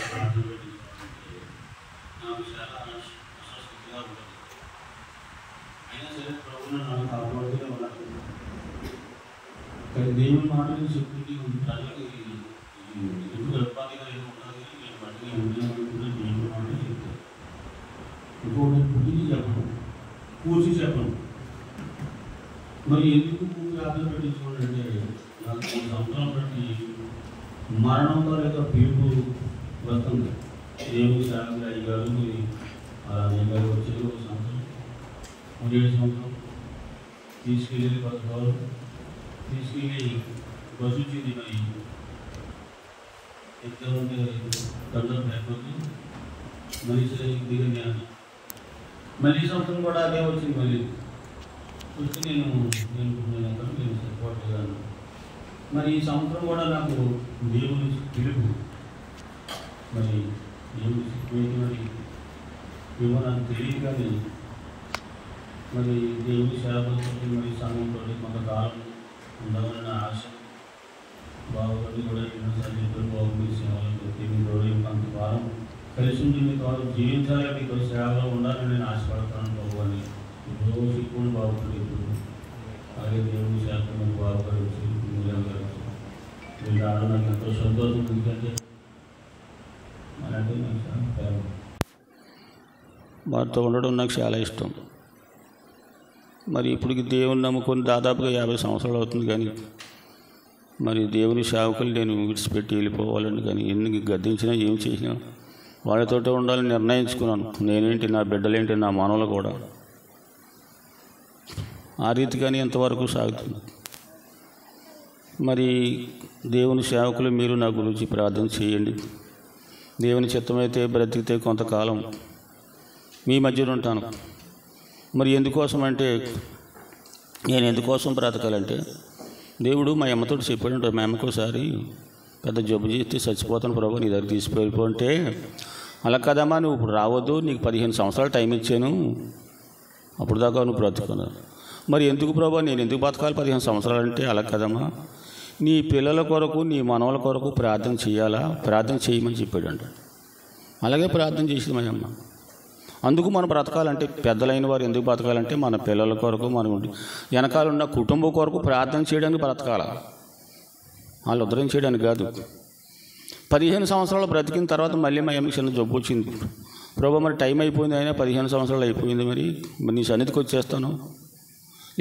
ప్రార్థన పెట్టించుకోవాలంటే నాకు చాలా అస్వస్థతగా ఉంటుంది. అయినా సరే ప్రభువును నాకు కాపాడుతూనే ఉన్నాను. కానీ దేవుని మాటలు చెప్తుంటే ప్రజలకి ఎప్పుడు ఇబ్బందిగా ఏమి ఉండదు, కానీ నేను బట్టి ఉంటున్నా దేవుని మాటలు చెప్తాను. ఇంకోటి పుట్టించి చెప్పను, కూర్చి చెప్పను. మరి ఎందుకు ప్రార్థన పెట్టించుకోవాలంటే నాకు 3 సంవత్సరాలు బట్టి మరణంతో లేక పిలుపు వస్తుంది. దేవుని సాగు అయ్యగారు అయ్యగారు వచ్చేది 1 సంవత్సరం 7 సంవత్సరం తీసుకెళ్ళి 10 రోజులు తీసుకెళ్ళి బస్సు వచ్చింది. మరి ఎక్కడ ఉంటే గంటలు లేకపోతే మళ్ళీ సరే దిగండి అన్న. మళ్ళీ సంవత్సరం కూడా అదే వచ్చింది. మళ్ళీ వచ్చి నేను సపోర్ట్ చేయాలి. మరి ఈ సంవత్సరం కూడా నాకు దేవుని పిలుపు, మరి దేవుని సిచ్యువేషన్ మరి ఏమో నాకు తెలియదు. కానీ మరి దేవుని సేవతో మరి సమయంతో కొంతకాలం ఉండాలన్న ఆశ. బాగుపడి కూడా ఎన్నోసార్లు చెప్పారు, బాబు మీ సేవలు పెట్టి మీరు కొంతకాలం కలిసి ఉండి మీ కాదు జీవించాలి, మీకు సేవలో ఉండాలని నేను ఆశపడతాను బాబు అని రోజు ఇప్పుడు బాగుపడి అలాగే దేవుని సేవ బాగుపడి వచ్చి మీరు రావడం నాకు ఎంతో సంతోషం. ఎందుకంటే అలాంటి నాకు చాలా ప్రేమ, వారితో ఉండడం నాకు చాలా ఇష్టం. మరి ఇప్పటికి దేవుని నమ్ముకొని దాదాపుగా 50 సంవత్సరాలు అవుతుంది. కానీ మరి దేవుని సేవకులు నేను విడిచిపెట్టి వెళ్ళిపోవాలని కానీ ఎన్ని గద్దించినా ఏం చేసినా వాళ్ళతోటే ఉండాలని నిర్ణయించుకున్నాను. నేనేంటి, నా బిడ్డలేంటి, నా మనవలు కూడా ఆ రీతిగానే ఎంతవరకు సాగుతుంది. మరి దేవుని సేవకులు మీరు నా గురించి ప్రార్థన చేయండి. దేవుని చిత్తమైతే బ్రతికితే కొంతకాలం మీ మధ్యలో ఉంటాను. మరి ఎందుకోసం అంటే, నేను ఎందుకోసం బ్రతకాలంటే, దేవుడు మా అమ్మతో చెప్పాడు. మా అమ్మకు ఒకసారి పెద్ద జబ్బు చేస్తే చచ్చిపోతాను ప్రభు, నీ దగ్గర తీసుకెళ్ళిపోతే, అలా కదమ్మా నువ్వు ఇప్పుడు రావద్దు, నీకు 15 సంవత్సరాలు టైం ఇచ్చాను, అప్పుడు దాకా నువ్వు బ్రతుకున్నావు. మరి ఎందుకు ప్రభు, నేను ఎందుకు బతకాలి 15 సంవత్సరాలు అంటే, అలా కదమ్మా నీ పిల్లల కొరకు నీ మనవల కొరకు ప్రార్థన చేయాలా, ప్రార్థన చేయమని చెప్పాడంట. అలాగే ప్రార్థన చేసింది మా అమ్మ. అందుకు మనం బ్రతకాలంటే, పెద్దలైన వారు ఎందుకు బ్రతకాలంటే మన పిల్లల కొరకు, మనం వెనకాల ఉన్న కుటుంబం కొరకు ప్రార్థన చేయడానికి బ్రతకాల, వాళ్ళు ఉద్ధరించడానికి కాదు. 15 సంవత్సరాలు బ్రతికిన తర్వాత మళ్ళీ మా అమ్మకి చిన్న జబ్బు వచ్చింది. ప్రభు మరి టైం అయిపోయింది, అయినా 15 సంవత్సరాలు అయిపోయింది, మరి నీ సన్నిధికి వచ్చేస్తాను.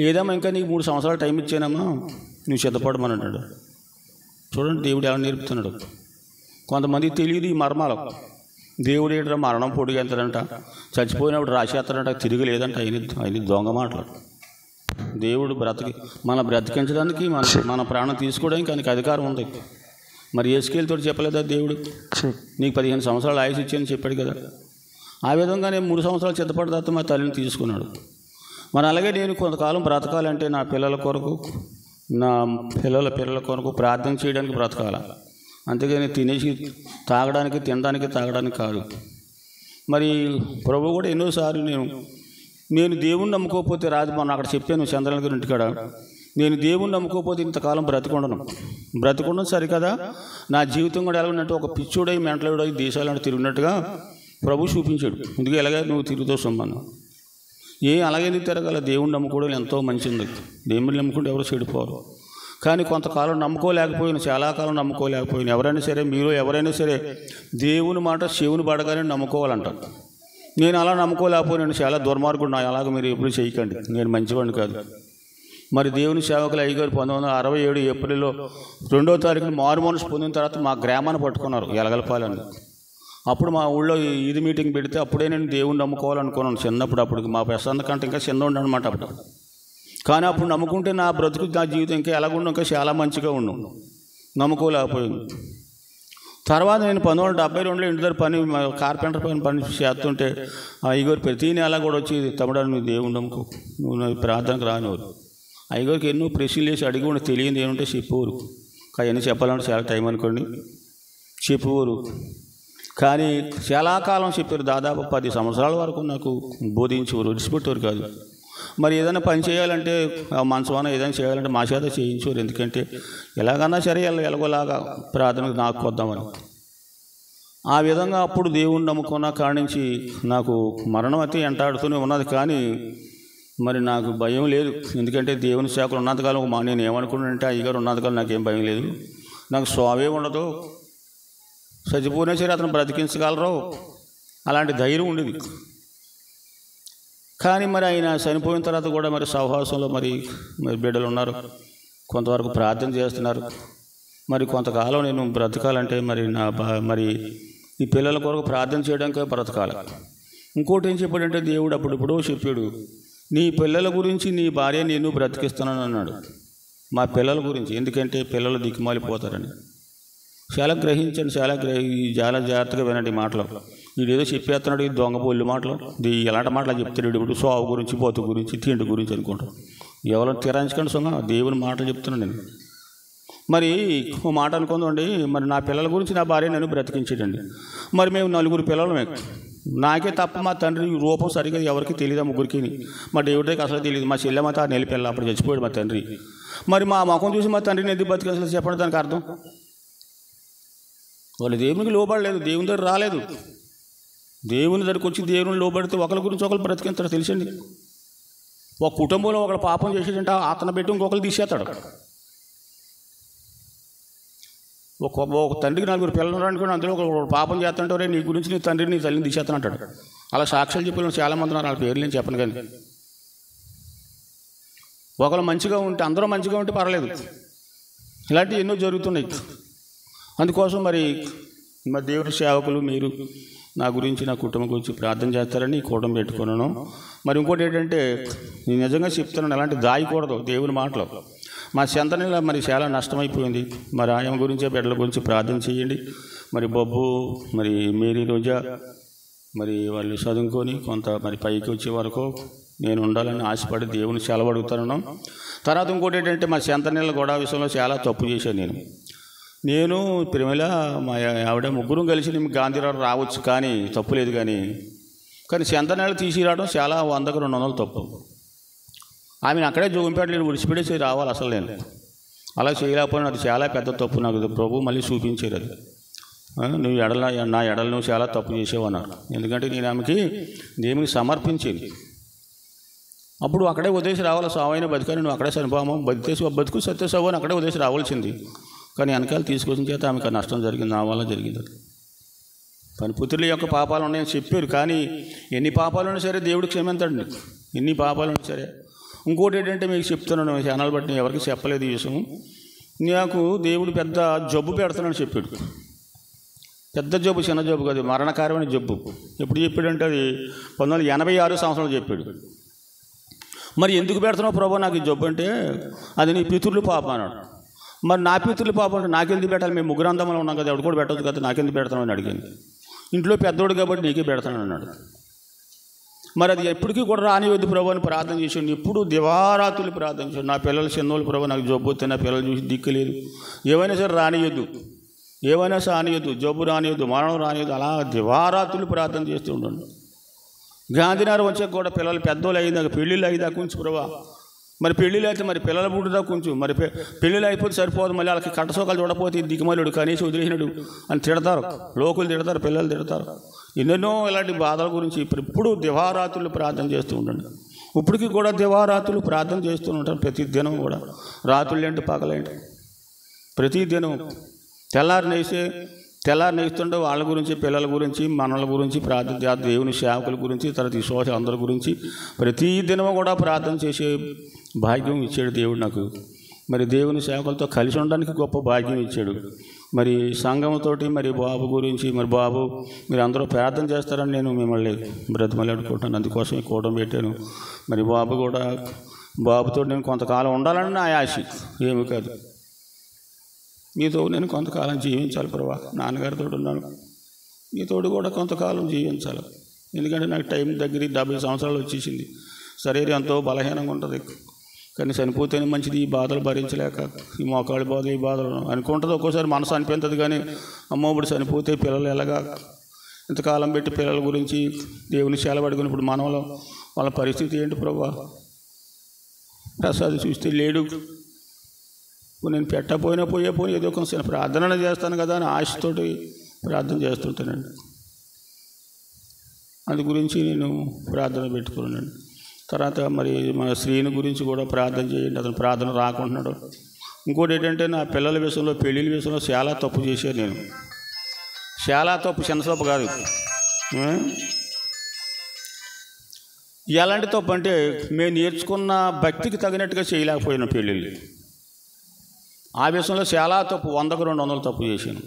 లేదమ్మా ఇంకా నీకు 3 సంవత్సరాలు టైం ఇచ్చానమ్మా, నువ్వు సిద్ధపడమని అంటాడు. చూడండి దేవుడు ఎలా నేర్పుతున్నాడు. కొంతమందికి తెలియదు ఈ మర్మాలు. దేవుడు ఏంటంటే మరణం పొడిగెంతాడంట, చచ్చిపోయినప్పుడు రాసేస్తాడంట, తిరిగి లేదంట. ఆయన దొంగ మాటలు. దేవుడు మన బ్రతికించడానికి, మన ప్రాణం తీసుకోవడానికి ఆయనకి అధికారం ఉంది. మరి యేసుకేలుతో చెప్పలేదా దేవుడు, నీకు 15 సంవత్సరాలు ఆయుష్ ఇచ్చాయని చెప్పాడు కదా. ఆ విధంగానే 3 సంవత్సరాలు సిద్ధపడిన తర్వాత మా తల్లిని తీసుకున్నాడు. మరి అలాగే నేను కొంతకాలం బ్రతకాలంటే నా పిల్లల కొరకు, నా పిల్లల కొరకు ప్రార్థన చేయడానికి బ్రతకాల, అంతేగాని తినేసి తాగడానికి, తినడానికి, తాగడానికి కాదు. మరి ప్రభు కూడా ఎన్నోసార్లు నేను దేవుణ్ణి నమ్ముకోకపోతే రాదు, మనం అక్కడ చెప్పాను చంద్రనగర్ ఇంటికాడ, నేను దేవుణ్ణి నమ్ముకోకపోతే ఇంతకాలం బ్రతికుండను సరికదా, నా జీవితం కూడా ఎలా ఉన్నట్టు ఒక పిచ్చుడై మెంటలుడై దేశాలను తిరిగినట్టుగా ప్రభు చూపించాడు. ఇందుకే ఎలాగే నువ్వు తిరుగుతావు సొమ్మను అలాగే తిరగల. దేవుణ్ణి నమ్ముకోవడం ఎంతో మంచిది. దేవుణ్ణి నమ్ముకుంటే ఎవరు చెడిపోరు. కానీ కొంతకాలం నమ్ముకోలేకపోయిన, చాలా కాలం నమ్ముకోలేకపోయిన ఎవరైనా సరే, మీరు ఎవరైనా సరే దేవుని మాట శివుని పడగానే నమ్ముకోవాలంట. నేను అలా నమ్ముకోలేకపోయినా చాలా దుర్మార్గుడు, అలాగ మీరు ఎప్పుడు చేయకండి, నేను మంచివాడిని కాదు. మరి దేవుని సేవకులు అయ్యగారు 1967 ఏప్రిల్లో 2వ తారీఖున మారు మనసు పొందిన తర్వాత మా గ్రామాన్ని పట్టుకున్నారు, ఎలగలపాలని. అప్పుడు మా ఊళ్ళో ఈది మీటింగ్ పెడితే అప్పుడే నేను దేవుణ్ణి నమ్ముకోవాలనుకున్నాను చిన్నప్పుడు. అప్పుడు మా ప్రశాంత్ కంటే ఇంకా చిన్న ఉండనమాట అప్పుడు. కానీ అప్పుడు నమ్ముకుంటే నా బ్రతుకు, నా జీవితం ఇంకా ఎలాగుండు, ఇంకా చాలా మంచిగా ఉండు. నమ్ముకోలేకపోయింది. తర్వాత నేను 1972లో ఇంటి దగ్గర కార్పెంటర్ పని చేస్తుంటే అయ్యగారు ప్రతి నెల కూడా వచ్చి, తమ్ముడా నువ్వు దేవుణ్ణి నమ్ముకో, నువ్వు ప్రార్థనకు రానివారు. అయ్యగారికి ఎన్నో ప్రశ్నలు వేసి అడిగి కూడా తెలియదు ఏమంటే చెప్పేవారు. అవన్నీ చెప్పాలంటే చాలా టైం అనుకోండి, చెప్పేవారు. కానీ చాలా కాలం చెప్పారు, దాదాపు 10 సంవత్సరాల వరకు నాకు బోధించేవారు, విడిచిపెట్టేవారు కాదు. మరి ఏదైనా పని చేయాలంటే, మనసున ఏదైనా చేయాలంటే మా చేత చేయించేవారు. ఎందుకంటే ఎలాగన్నా సరే ఎలాగోలాగా ప్రార్థనకు నాకు కొద్దామని. ఆ విధంగా అప్పుడు దేవుణ్ణి నమ్ముకున్న కాడి నుంచి నాకు మరణం అయితే వెంటాడుతూనే ఉన్నది, కానీ మరి నాకు భయం లేదు. ఎందుకంటే దేవుని సేవకులు ఉన్నంతకాలం నేను ఏమనుకున్నానంటే అయ్యగారు ఉన్నంతకాలం నాకేం భయం లేదు, నాకు స్వావే ఉండదు, చచ్చిపోయినా సరే అతను బ్రతికించగలరు, అలాంటి ధైర్యం ఉండేది. కానీ మరి ఆయన చనిపోయిన తర్వాత కూడా మరి సహవాసంలో మరి బిడ్డలు ఉన్నారు, కొంతవరకు ప్రార్థన చేస్తున్నారు. మరి కొంతకాలం నేను బ్రతకాలంటే మరి ఈ పిల్లల కొరకు ప్రార్థన చేయడానికే బ్రతకాలి. ఇంకోటి ఏం చెప్పాడంటే దేవుడు అప్పుడెప్పుడో చెప్పాడు, నీ పిల్లల గురించి నీ భార్య నేను బ్రతికిస్తున్నాను అన్నాడు. మా పిల్లల గురించి, ఎందుకంటే పిల్లలు దిక్కుమాలిపోతారని. చాలా గ్రహించండి, చాలా జాగ్రత్తగా వినండి మాటలు. వీడేదో చెప్పేస్తున్నాడు, ఈ దొంగ పొల్లి మాటలు, ఎలాంటి మాటలు చెప్తాడు ఇప్పుడు, సావు గురించి, బతు గురించి, తిండి గురించి అనుకుంటాం. ఎవరైనా తిరాయించకండి సొంగ, దేవుని మాటలు చెప్తున్నాను నేను. మరి ఓ మాట అనుకుందండి, మరి నా పిల్లల గురించి నా భార్య నేను బ్రతికించేటండి. మరి మేము 4 పిల్లలమే, నాకే తప్ప మా తండ్రి రూపం సరిగ్గా ఎవరికి తెలియదు, ముగ్గురికి. మా దేవుడి దగ్గర అసలు తెలియదు. మా చెల్లెమ్మ తా నెల పిల్ల, అప్పుడు చచ్చిపోయాడు మా తండ్రి. మరి మా ముఖం చూసి మా తండ్రిని ఎందుకు బతికించాలి చెప్పండి, దానికి అర్థం. వాళ్ళు దేవునికి లోబడలేదు, దేవుని దగ్గర రాలేదు. దేవుని దగ్గరికి వచ్చి దేవుని లోబడితే ఒకరి గురించి ఒకరు బ్రతికించాడు. తెలిసండి, ఒక కుటుంబంలో ఒకరు పాపం చేసేటంటే అతను పెట్టి ఇంకొకరు తీసేస్తాడు. ఒక తండ్రికి 4 పిల్లలు అనుకోండి, అందులో ఒక పాపం చేస్తుంటారే, నీ గురించి నీ తండ్రిని నీ తల్లిని తీసేస్తాను అంటాడు. అలా సాక్ష్యాలు చెప్పిన చాలామంది ఉన్నారు, వాళ్ళ పేర్లు నేను చెప్పను. కానీ ఒకరు మంచిగా ఉంటే, అందరూ మంచిగా ఉంటే పర్లేదు, ఇలాంటివి ఎన్నో జరుగుతున్నాయి. అందుకోసం మరి దేవుడి సేవకులు మీరు నా గురించి, నా కుటుంబం గురించి ప్రార్థన చేస్తారని కూటమి పెట్టుకున్నాను. మరి ఇంకోటి ఏంటంటే, నేను నిజంగా చెప్తున్నాను, అలాంటి దాయకూడదు దేవుని మాటలు. మా చెంతనీళ్ళ మరి చాలా నష్టమైపోయింది. మరి ఆయన గురించి, బిడ్డల గురించి ప్రార్థన చేయండి. మరి బొబ్బు, మరి మేరీ రోజా, మరి వాళ్ళు చదువుకొని కొంత మరి పైకి వచ్చే వరకు నేను ఉండాలని ఆశపడి దేవుని సెలవు అడుగుతాను. తర్వాత ఇంకోటి ఏంటంటే, మా చెంతనీళ్ళ గొడవ విషయంలో చాలా తప్పు చేశాను. నేను ప్రేమల మా ఆవిడ ముగ్గురం కలిసి గాంధీరావు రావచ్చు, కానీ తప్పు లేదు. కానీ చెంతనీళ్ళు తీసుకురావడం చాలా 100కు 200 తప్పు. ఆమెను అక్కడే జోగింపేట నేను విడిచిపెట్టేసి రావాలి. అసలు నేను అలా చేయలేకపోయినా అది చాలా పెద్ద తప్పు. నాకు ప్రభు మళ్ళీ చూపించారు, అది నువ్వు నా ఎడలు నువ్వు చాలా తప్పు చేసావు అన్నారు. ఎందుకంటే నేను ఆమెకి దేవునికి సమర్పించింది. అప్పుడు అక్కడే వదిలేసి రావాలి. సావైన బతికాను, నువ్వు అక్కడే చనిపోమా, బతుకు సత్యసావు అని అక్కడే వదిలేసి రావాల్సింది. కానీ వెనకాల తీసుకొచ్చిన చేత ఆమెకు నష్టం జరిగింది, నా వల్ల జరిగింది. అది పనిపుత్రుల యొక్క పాపాలు ఉన్నాయని చెప్పారు, కానీ ఎన్ని పాపాలు ఉన్నా సరే దేవుడు క్షమించండి, ఎన్ని పాపాలు ఉన్నా సరే. ఇంకోటి ఏంటంటే మీకు చెప్తున్నాను, ఛానల్ బట్టి నేను ఎవరికి చెప్పలేదు ఈ విషయం. నాకు దేవుడు పెద్ద జబ్బు పెడుతున్నాడు చెప్పాడు. పెద్ద జబ్బు, చిన్న జబ్బు కాదు, మరణకారమైన జబ్బు. ఎప్పుడు చెప్పాడంటే అది 1986 సంవత్సరంలో చెప్పాడు. మరి ఎందుకు పెడుతున్నావు ప్రభు నాకు ఈ జబ్బు అంటే, అది నీ పితృల పాపం అన్నాడు. మరి నా పితృల పాపం అంటే నాకెందుకు పెట్టాలి, మేము ముగ్గురు అందమంలో ఉన్నాం కదా, ఎవడు కూడా పెట్టవచ్చు కదా, నాకెందుకు పెడతాను అని అడిగాను. ఇంట్లో పెద్దోడు కాబట్టి నీకే పెడతాను అన్నాడు. మరి అది ఎప్పటికీ కూడా రానివద్దు ప్రభు అని ప్రార్థన చేసాడు. ఇప్పుడు దివారాత్రులు ప్రార్థన చేశాడు. నా పిల్లలు చిన్నోళ్ళు ప్రభు, నాకు జబ్బు వస్తే నా పిల్లలు చూసి దిక్కులేదు, ఏమైనా సరే రానియొద్దు, ఏమైనా రానియొద్దు, జబ్బు రానియొద్దు, మరణం రానియొద్దు, అలా దివారాత్రులు ప్రార్థన చేస్తూ ఉండండి. గాంధీనగర్ వచ్చాక కూడా పిల్లలు పెద్దోళ్ళు అయ్యిందాక, పెళ్ళిళ్ళు అయ్యేదాకా కొంచెం ప్రభు. మరి పెళ్ళిళ్ళు అయితే మరి పిల్లల పుట్టుదా కొంచెం, మరి పెళ్ళిళ్ళు అయిపోతే సరిపోదు, మళ్ళీ వాళ్ళకి కట్టసోకాలు చూడపోతే దిక్కుమల్లుడు కనీసం వదిలేసినాడు అని తిడతారు, లోకులు తిడతారు, పిల్లలు తిడతారు. ఎన్నెన్నో ఇలాంటి బాధల గురించి ఇప్పుడు దివారాత్రులు ప్రార్థన చేస్తూ ఉండండి. ఇప్పటికీ కూడా దివారాత్రులు ప్రార్థన చేస్తూ ఉంటాను, ప్రతి దినం కూడా, రాత్రులేంటి పగలేంటి, ప్రతి దినం తెల్లారి నేస్తుండే వాళ్ళ గురించి, పిల్లల గురించి, మనల గురించి ప్రార్థన, దేవుని సేవకుల గురించి, తర్వాత ఈ సోషల్ అందరి గురించి ప్రతి దినం కూడా ప్రార్థన చేసే భాగ్యం ఇచ్చాడు దేవుడు నాకు. మరి దేవుని సేవకులతో కలిసి ఉండడానికి గొప్ప భాగ్యం ఇచ్చాడు. మరి సంఘంతో మరి బాబు గురించి, మరి బాబు మీరు అందరూ ప్రార్థన చేస్తారని నేను మిమ్మల్ని బ్రతిమలు అడుకుంటాను. అందుకోసం ఈ కూటమి పెట్టాను. మరి బాబుతో నేను కొంతకాలం ఉండాలని నా ఆశ, ఏమి కాదు. మీతో నేను కొంతకాలం జీవించాలి ప్రభా, నాన్నగారితో ఉన్నాను, మీతోడు కూడా కొంతకాలం జీవించాలి. ఎందుకంటే నాకు టైం దగ్గర 70 సంవత్సరాలు వచ్చేసింది. శరీరం ఎంతో బలహీనంగా ఉంటుంది, కానీ చనిపోతేనే మంచిది. ఈ బాధలు భరించలేక, ఈ మోకాళ్ళ బాధలు, ఈ బాధలు అనుకుంటుంది. ఒక్కోసారి మనసు అనిపించదు, కానీ అమ్మో ఇప్పుడు చనిపోతే పిల్లలు ఎలాగా, ఇంతకాలం పెట్టి పిల్లల గురించి దేవుని సెలవడుకుని ఇప్పుడు మనలో వాళ్ళ పరిస్థితి ఏంటి ప్రభా. ప్రసాద్ చూస్తే లేడు, నేను పెట్టపోయినా పోయే ఏదో కొంచెం ప్రార్థన చేస్తాను కదా అని ఆశతోటి ప్రార్థన చేస్తుంటానండి. అందు గురించి నేను ప్రార్థన పెట్టుకున్నానండి. తర్వాత మరి మన శ్రీని గురించి కూడా ప్రార్థన చేయండి, అతను ప్రార్థన రాకుంటున్నాడు. ఇంకోటి ఏంటంటే నా పిల్లల విషయంలో, పెళ్ళిళ్ళ విషయంలో చాలా తప్పు చేశాను నేను. చాలా తప్పు, చిన్న తప్పు కాదు. ఎలాంటి తప్పు అంటే మేము నేర్చుకున్న భక్తికి తగినట్టుగా చేయలేకపోయిన పెళ్ళిళ్ళు. ఆ విషయంలో చాలా తప్పు, 100కు 200 తప్పు చేశాను.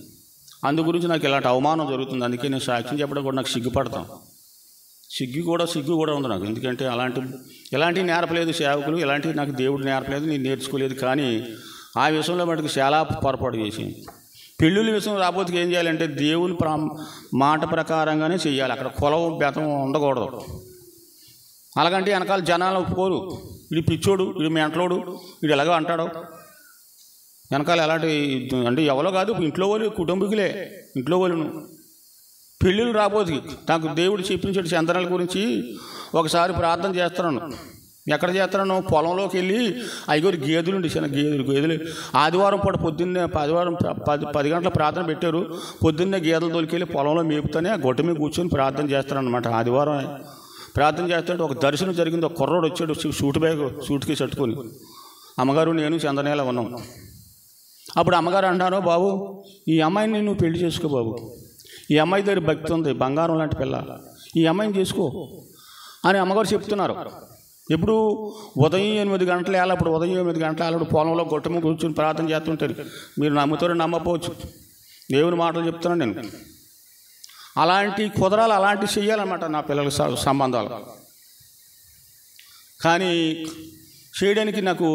అందు గురించి నాకు ఇలాంటి అవమానం జరుగుతుంది. అందుకే నేను సాక్ష్యం చెప్పడం కూడా నాకు సిగ్గుపడతాను. సిగ్గు కూడా ఉంది నాకు. ఎందుకంటే ఎలాంటివి నేర్పలేదు సేవకులు, ఎలాంటివి నాకు దేవుడు నేర్పలేదు, నేను నేర్చుకోలేదు. కానీ ఆ విషయంలో మటుకు చాలా పొరపాటు చేశాను. పెళ్ళిళ్ళ విషయం రాబోతుకి ఏం చేయాలంటే దేవుని మాట ప్రకారంగానే చేయాలి. అక్కడ కులం బెతం ఉండకూడదు. అలాగంటే వెనకాల జనాలు ఒప్పుకోరు. వీడు పిచ్చోడు, వీడు మెంటలోడు, వీడు ఎలాగో అంటాడు. వెనకాల ఎలాంటి అంటే ఎవరో కాదు, ఇంట్లో వాళ్ళు, కుటుంబీకులే, ఇంట్లో వాళ్ళను. పెళ్ళిళ్ళు రాబోతుకి నాకు దేవుడు చెప్పించాడు. చంద్రాల గురించి ఒకసారి ప్రార్థన చేస్తున్నాను. ఎక్కడ చేస్తున్నాను? పొలంలోకి వెళ్ళి 5 గేదెలు ఉండి, చిన్న గేదెలు ఆదివారం పూట పొద్దున్నే 10 గంటల ప్రార్థన పెట్టారు. పొద్దున్నే గేదెలు తోలికెళ్ళి పొలంలో మేపుతానే ఆ గొట్ట మీద కూర్చొని ప్రార్థన చేస్తాను అనమాట. ఆదివారం ప్రార్థన చేస్తుంటే ఒక దర్శనం జరిగింది. ఒక కుర్రోడు వచ్చాడు, సూట్ కేసు కట్టుకొని. అమ్మగారు నేను చందనేలా ఉన్నాం. అప్పుడు అమ్మగారు అంటాను, బాబు ఈ అమ్మాయిని నువ్వు పెళ్లి చేసుకో బాబు, ఈ అమ్మాయి దగ్గర భక్తి ఉంది, బంగారం లాంటి పిల్ల, ఈ అమ్మాయిని చేసుకో అని అమ్మగారు చెప్తున్నారు. ఎప్పుడు ఉదయం 8 గంటల వేళ, అప్పుడు ఉదయం 8 గంటల వేళ పొలంలో గొట్టము కూర్చొని ప్రార్థన చేస్తుంటారు. మీరు నమ్ముతారో నమ్మకపోవచ్చు, దేవుని మాటలు చెప్తున్నాను నేను. అలాంటి కుదరాలు, అలాంటివి చెయ్యాలన్నమాట నా పిల్లల సంబంధాలు. కానీ చేయడానికి నాకు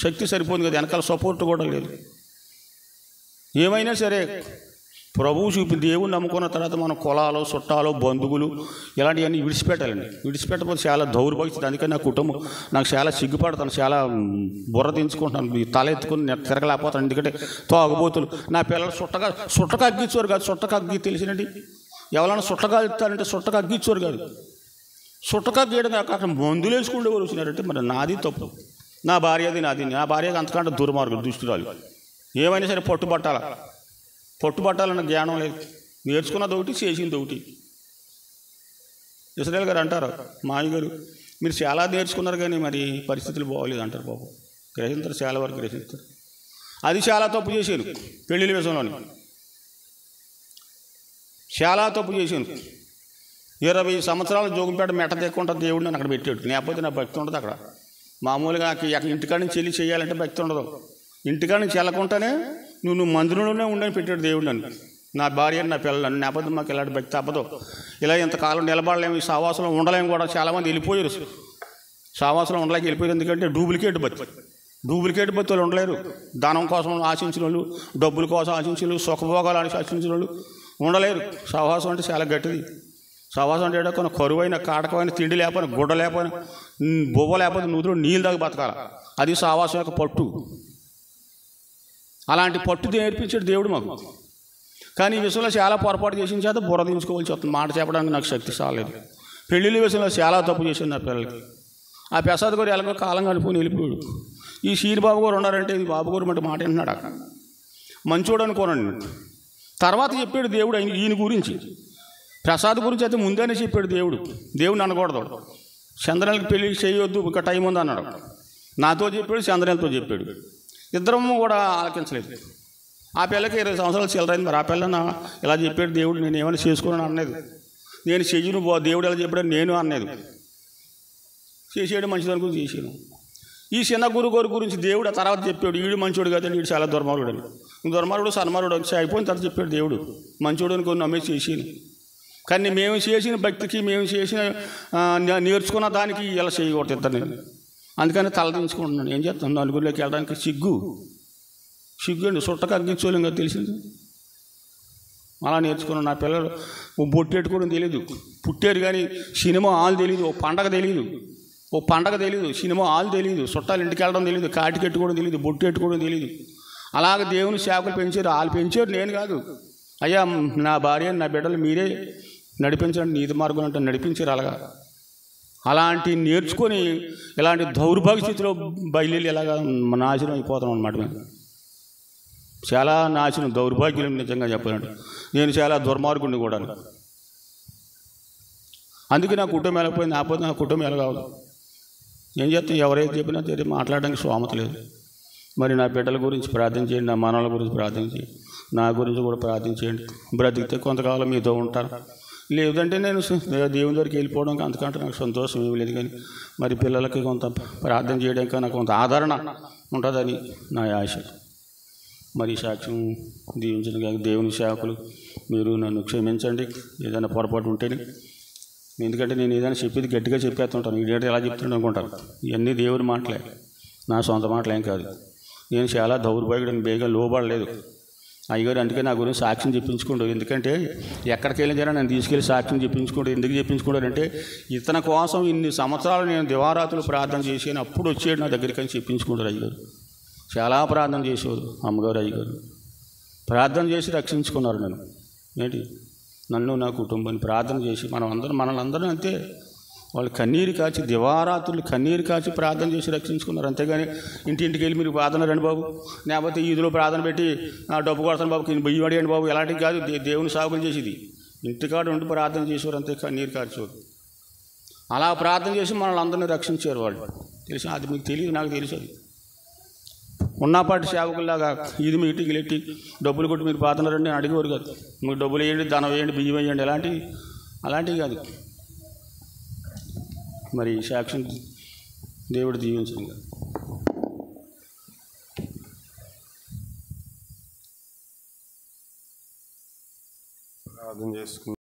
శక్తి సరిపోతుంది కదా, వెనకాల సపోర్ట్ కూడా లేదు. ఏమైనా సరే ప్రభువు చూపి దేవుని నమ్ముకున్న తర్వాత మనం కులాలు, చుట్టాలు, బంధువులు ఇలాంటివన్నీ విడిచిపెట్టాలండి. విడిచిపెట్టకపోతే చాలా దౌర్భాగ్యం. అందుకని నా కుటుంబం నాకు చాలా సిగ్గుపడతాను, చాలా బుర్ర దించుకుంటాను, తల ఎత్తుకుని తిరగలేకపోతాను. ఎందుకంటే తాగుబోతులు నా పిల్లలు సుట్టగా అగ్గిచ్చారు కాదు, సుట్టగా అగ్గి తెలిసినండి. ఎవరైనా సుట్టగా ఇస్తారంటే సుట్టగా అగ్గిచ్చారు కాదు, సుట్టగా గీయడం అక్కడ మందులు వేసుకుంటేవారు వచ్చినారంటే మరి నాది తప్పు. నా భార్యది నాది. నా భార్యకి అంతకంటే దుర్మార్గం, దుష్టురాలు. ఏమైనా సరే పట్టుబట్టాలన్న జ్ఞానం లేదు. నేర్చుకున్నది ఒకటి, చేసింది ఒకటి. ఇస్రాయేల్ గారు అంటారు, మాయ గారు మీరు చాలా నేర్చుకున్నారు కానీ మరి పరిస్థితులు బాగోలేదు అంటారు. బాబు గ్రహించారు, చాలా వరకు గ్రహిస్తారు. అది చాలా తప్పు చేశాను. పెళ్ళిళ్ళ విషయంలోని చాలా తప్పు చేశాను. 20 సంవత్సరాలు జోగుంపేట మెట్ట తెక్కుంటా దేవుడు నన్ను అక్కడ పెట్టాడు. లేకపోతే నా భక్తి ఉండదు అక్కడ. మామూలుగా ఇంటికాడ నుంచి వెళ్ళి చేయాలంటే భక్తి ఉండదు. ఇంటికాడ నుంచి వెళ్ళకుండానే నువ్వు మందిరంలోనే ఉండని పెట్టాడు దేవుడు నన్ను, నా భార్య, నా పిల్లలు. లేకపోతే మాకు ఇలాంటి భక్తి అవ్వదు. ఇలా ఇంతకాలం నిలబడలేము, ఈ సావాసంలో ఉండలేము కూడా. చాలామంది వెళ్ళిపోయారు, సావాసంలో ఉండలేక వెళ్ళిపోయారు. ఎందుకంటే డూప్లికేట్ బతులు ఉండలేరు. ధనం కోసం ఆశించిన వాళ్ళు, డబ్బుల కోసం ఆశించిన వాళ్ళు, సుఖభోగాలు ఆశించిన వాళ్ళు ఉండలేరు. సహవాసం అంటే చాలా గట్టిది. సహవాసం అంటే కొన్ని కరువైన, కాటకమైన, తిండి లేకపోయినా, గుడ్డ లేకపోయినా, బొవ్వ లేకపోతే నుదురు నీళ్ళు దాకా బతకాల. అది సహవాసం యొక్క పట్టు. అలాంటి పట్టు నేర్పించాడు దేవుడు మాకు. కానీ ఈ విషయంలో చాలా పొరపాటు చేసిన చేత బుర్ర దించుకోవాల్సి వస్తుంది. మాట చెప్పడానికి నాకు శక్తి చాలేదు. పెళ్ళిళ్ళ విషయంలో చాలా తప్పు చేసింది నా పిల్లలకి. ఆ ప్రసాద్ గారు ఎలాగో కాలంగా అనుకుని వెళ్ళిపోయాడు. ఈ శ్రీబాబు గారు ఉన్నారంటే ఈ బాబు గారు మాట వింటున్నాడు. అక్కడ మంచోడు అనుకోనండి. తర్వాత చెప్పాడు దేవుడు ఈయన గురించి. ప్రసాద్ గురించి అయితే ముందేనే చెప్పాడు దేవుడు. దేవుడిని అనకూడదు, చంద్రనకి పెళ్లి చేయొద్దు, ఇంకా టైం ఉంది అన్నాడు. నాతో చెప్పాడు, చంద్రనతో చెప్పాడు. ఇద్దరము కూడా ఆలకించలేదు. ఆ పిల్లకి 20 సంవత్సరాలు చిల్లరైంది. మరి ఆ పిల్ల ఇలా చెప్పాడు దేవుడు, నేను ఏమైనా చేసుకున్నాను అన్నది. నేను చెయ్యను, దేవుడు ఎలా చెప్పాడు నేను అన్నది. చేసేయడం మంచిదనుకో చేసాను. ఈ చిన్న గురుగారు గురించి దేవుడు ఆ తర్వాత చెప్పాడు, వీడు మంచోడు కాదండి, వీడు చాలా దుర్మార్గుడు అని. దుర్మార్గుడు సన్మార్గుడు వచ్చి అయిపోయిన తర్వాత చెప్పాడు దేవుడు, మంచోడు అనుకో నమ్మేసి చేసాను. కానీ మేము చేసిన భక్తికి, మేము చేసిన నేర్చుకున్న దానికి ఇలా చేయకూడదు ఇద్దరు. నేను అందుకని తలదించుకుంటున్నాను. ఏం చేస్తాను, నలుగురిలోకి వెళ్ళడానికి సిగ్గు అండి. సుట్టకు అగ్గించోలేం కదా, తెలిసింది. అలా నేర్చుకున్నాను. నా పిల్లలు బొట్టెట్టుకోవడం తెలియదు, పుట్టారు కానీ సినిమా హాల్ తెలియదు, ఓ పండగ తెలియదు, సినిమా హాల్ తెలియదు, చుట్టాలు ఇంటికి వెళ్ళడం తెలియదు, కాటికి ఎట్టుకోవడం తెలియదు, బొట్టు ఎట్టుకోవడం తెలియదు. అలాగే దేవుని సేవకులు పెంచారు, వాళ్ళు పెంచారు, నేను కాదు. అయ్యా నా భార్య, నా బిడ్డలు మీరే నడిపించండి, నీతి మార్గం అంటే నడిపించారు. అలాంటి నేర్చుకొని ఇలాంటి దౌర్భాగ్య స్థితిలో బయలుదేరి ఎలాగా నాశనం అయిపోతాం అన్నమాట మేము. చాలా నాశనం, దౌర్భాగ్యం. నిజంగా చెప్పాలంటే నేను చాలా దుర్మార్గుడిని కూడా. అందుకే నా కుటుంబం వెళ్ళిపోయింది. ఆపోతే నా కుటుంబం వెళ్ళగలదు. ఏం చేస్తాను, ఎవరైతే చెప్పినా తెలియదు, మాట్లాడడానికి స్తోమత లేదు. మరి నా బిడ్డల గురించి ప్రార్థన చేయండి, నా మనవల గురించి ప్రార్థన చేయండి, నా గురించి కూడా ప్రార్థన చేయండి. బ్రతికితే కొంతకాలం మీతో ఉంటాను, లేదంటే నేను దేవుని దగ్గరికి వెళ్ళిపోవడానికి అంతకంటే నాకు సంతోషం ఏమి లేదు. కానీ మరి పిల్లలకి కొంత ప్రార్థన చేయడానికి నాకు కొంత ఆదరణ ఉంటుందని నా ఆశ. మరి సాక్ష్యం దీవించిన కానీ దేవుని సేవకులు మీరు నన్ను క్షమించండి ఏదైనా పొరపాటు ఉంటేనే. ఎందుకంటే నేను ఏదైనా చెప్పేది గట్టిగా చెప్పేస్తుంటాను, ఇదేంటి ఎలా చెప్తుంటాను అనుకుంటాను. ఇవన్నీ దేవుని మాటలే, నా సొంత మాటలేం కాదు. నేను చాలా దౌర్భాగ్యుడిని, బేగా లోబడలేదు. అయ్యగారు అందుకే నా గురించి సాక్ష్యం చెప్పించుకోండు. ఎందుకంటే ఎక్కడికి వెళ్ళినా నన్ను తీసుకెళ్ళి సాక్ష్యం చెప్పించుకోండు. ఎందుకు చెప్పించుకోండారంటే ఇతని కోసం ఇన్ని సంవత్సరాలు నేను దివారాతులు ప్రార్థన చేసి అప్పుడు వచ్చాడు నా దగ్గరికి అని చెప్పించుకుంటారు. అయ్యగారు చాలా ప్రార్థన చేసేవారు, అమ్మగారు అయ్యగారు ప్రార్థన చేసి రక్షించుకున్నారు నన్ను. ఏంటి నన్ను నా కుటుంబాన్ని ప్రార్థన చేసి మనల్ని అందరం అంతే. వాళ్ళు కన్నీరు కాచి దివారాత్రులు కన్నీరు కాచి ప్రార్థన చేసి రక్షించుకున్నారు. అంతేగాని ఇంటింటికి వెళ్ళి మీరు ప్రార్థన రండి బాబు, లేకపోతే ఈదులో ప్రార్థన పెట్టి డబ్బు కొడతాను బాబు, బొయ్యి పడేయండి బాబు, ఎలాంటివి కాదు. దేవుని సాగులు చేసేది ఇంటికాడ ఉండి ప్రార్థన చేసేవారు, అంతే కన్నీరు కాచేవారు. అలా ప్రార్థన చేసి మనల్ని అందరినీ రక్షించారు వాళ్ళు. తెలిసి అది మీకు తెలియదు, నాకు తెలుసు. అది ఉన్నపాటి సేవకుల్లాగా ఇది మీటింగ్లు ఎట్టి డబ్బులు కొట్టి మీరు ప్రార్థన రండి అని అడిగేవారు కాదు. మీరు డబ్బులు వేయండి, ధనం వేయండి, బియ్యం వేయండి, అలాంటివి కాదు. మరి సాక్ష్యం దేవుడు దీవించండి. ప్రార్థన చేసుకుంటాం.